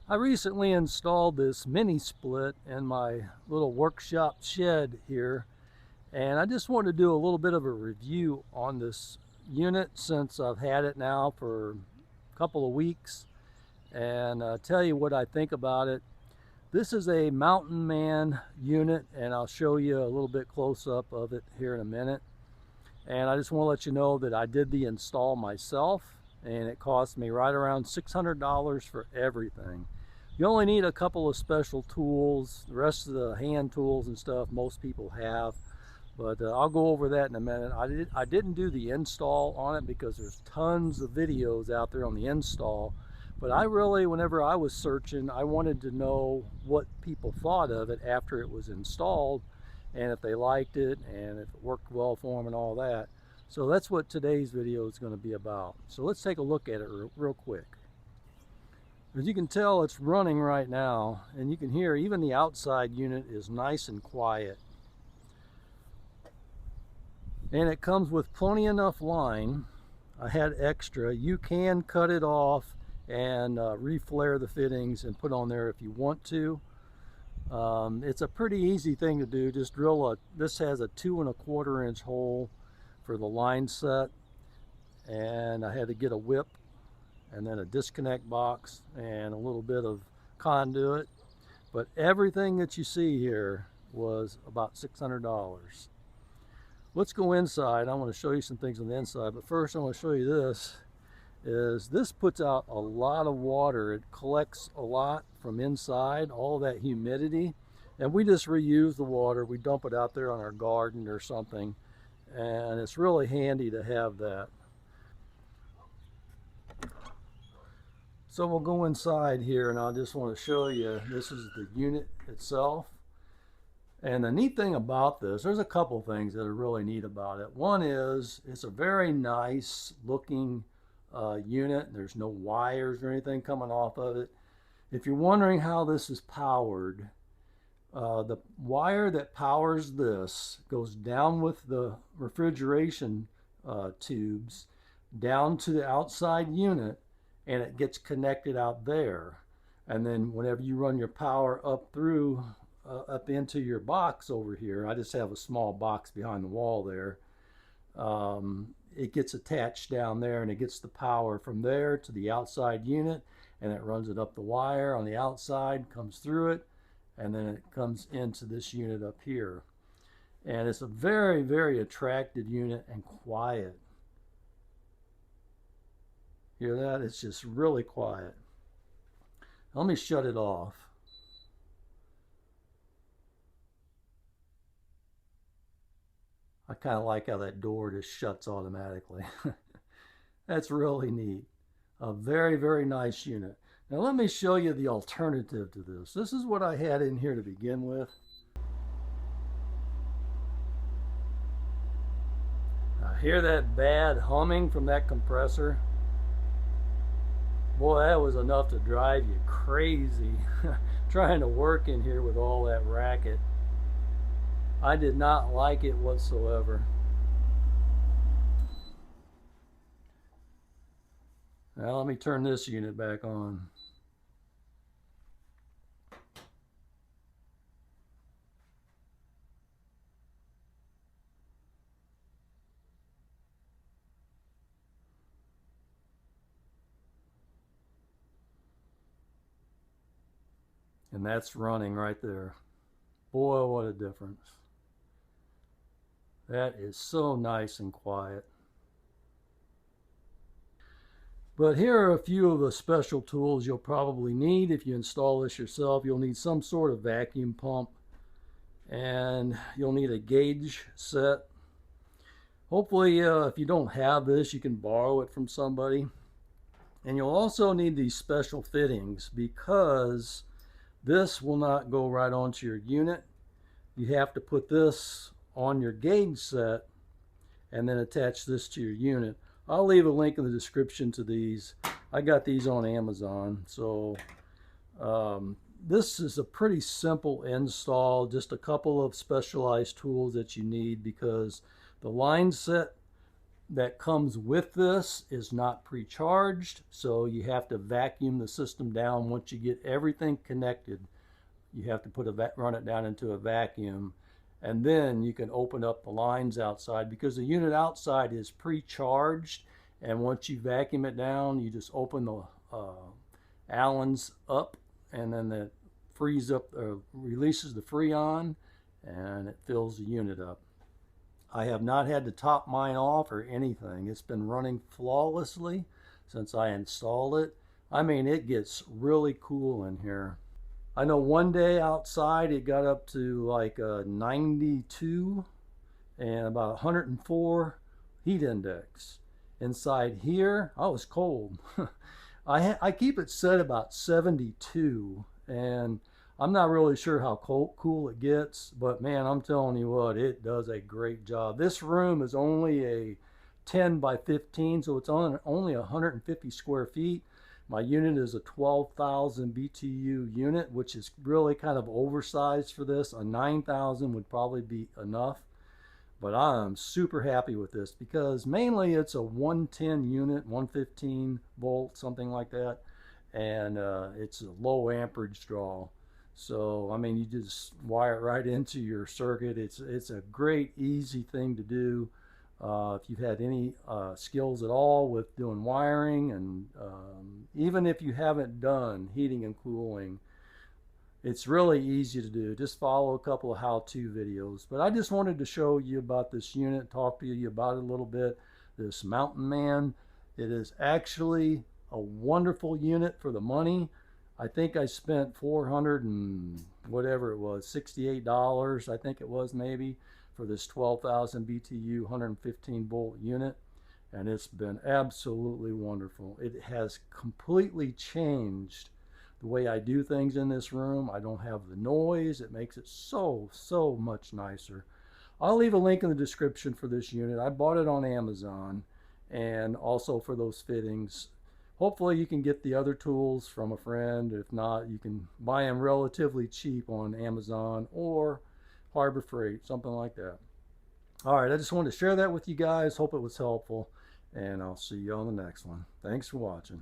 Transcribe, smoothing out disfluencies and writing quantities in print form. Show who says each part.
Speaker 1: I recently installed this mini split in my little workshop shed here, and I just wanted to do a little bit of a review on this unit since I've had it now for a couple of weeks, and tell you what I think about it. This is a Mountain Man unit, and I'll show you a little bit close up of it here in a minute. And I just want to let you know that I did the install myself, and it cost me right around $600 for everything. You only need a couple of special tools. The rest of the hand tools and stuff most people have, but I'll go over that in a minute. I didn't do the install on it because there's tons of videos out there on the install, but I really, whenever I was searching, I wanted to know what people thought of it after it was installed, and if they liked it and if it worked well for them and all that. So that's what today's video is going to be about. So let's take a look at it real quick. As you can tell, it's running right now, and you can hear even the outside unit is nice and quiet. And it comes with plenty enough line. I had extra. You can cut it off and reflare the fittings and put on there if you want to. It's a pretty easy thing to do. Just drill this has a 2 1/4 inch hole for the line set, and I had to get a whip and then a disconnect box and a little bit of conduit, but everything that you see here was about $600. Let's go inside. I want to show you some things on the inside, but first I want to show you this puts out a lot of water. It collects a lot from inside, all that humidity, and we just reuse the water. We dump it out there on our garden or something, and it's really handy to have that. So we'll go inside here, and I just want to show you, this is the unit itself. And the neat thing about this, there's a couple things that are really neat about it. One is it's a very nice looking unit. There's no wires or anything coming off of it. If you're wondering how this is powered, the wire that powers this goes down with the refrigeration tubes down to the outside unit, and it gets connected out there. And then whenever you run your power up through up into your box over here, I just have a small box behind the wall there, it gets attached down there, and it gets the power from there to the outside unit, and it runs it up the wire on the outside, comes through it, and then it comes into this unit up here. And it's a very, very attractive unit and quiet. Hear that? It's just really quiet. Let me shut it off. I kind of like how that door just shuts automatically. That's really neat. A very, very nice unit. Now let me show you the alternative to this. This is what I had in here to begin with. I hear that bad humming from that compressor. Boy, that was enough to drive you crazy trying to work in here with all that racket. I did not like it whatsoever. Now let me turn this unit back on. And that's running right there. Boy, what a difference. That is so nice and quiet. But here are a few of the special tools you'll probably need if you install this yourself. You'll need some sort of vacuum pump, and you'll need a gauge set. Hopefully, if you don't have this, you can borrow it from somebody. And you'll also need these special fittings, because this will not go right onto your unit. You have to put this on your gauge set and then attach this to your unit. I'll leave a link in the description to these. I got these on Amazon. So this is a pretty simple install, just a couple of specialized tools that you need, because the line set that comes with this is not pre-charged, so you have to vacuum the system down once you get everything connected. You have to run it down into a vacuum, and then you can open up the lines outside, because the unit outside is pre-charged, and once you vacuum it down, you just open the Allens up, and then it frees up, releases the Freon, and it fills the unit up. I have not had to top mine off or anything. It's been running flawlessly since I installed it. I mean, it gets really cool in here. I know one day outside it got up to like 92 and about 104 heat index. Inside here, I was cold. I keep it set about 72, and I'm not really sure how cool it gets, but man, I'm telling you what, it does a great job. This room is only a 10 by 15, so it's only 150 square feet. My unit is a 12,000 BTU unit, which is really kind of oversized for this. A 9,000 would probably be enough, but I'm super happy with this because mainly it's a 110 unit, 115 volt, something like that, and it's a low amperage draw. So I mean, you just wire it right into your circuit. It's a great, easy thing to do. If you've had any skills at all with doing wiring, and even if you haven't done heating and cooling, it's really easy to do. Just follow a couple of how-to videos. But I just wanted to show you about this unit, talk to you about it a little bit. This Mountain Man, it is actually a wonderful unit for the money. I think I spent 400 and whatever it was, $68, I think it was maybe, for this 12,000 BTU 115 volt unit, and it's been absolutely wonderful. It has completely changed the way I do things in this room. I don't have the noise. It makes it so much nicer. I'll leave a link in the description for this unit. I bought it on Amazon, and also for those fittings. Hopefully you can get the other tools from a friend. If not, you can buy them relatively cheap on Amazon or Harbor Freight, something like that. All right, I just wanted to share that with you guys. Hope it was helpful, and I'll see you on the next one. Thanks for watching.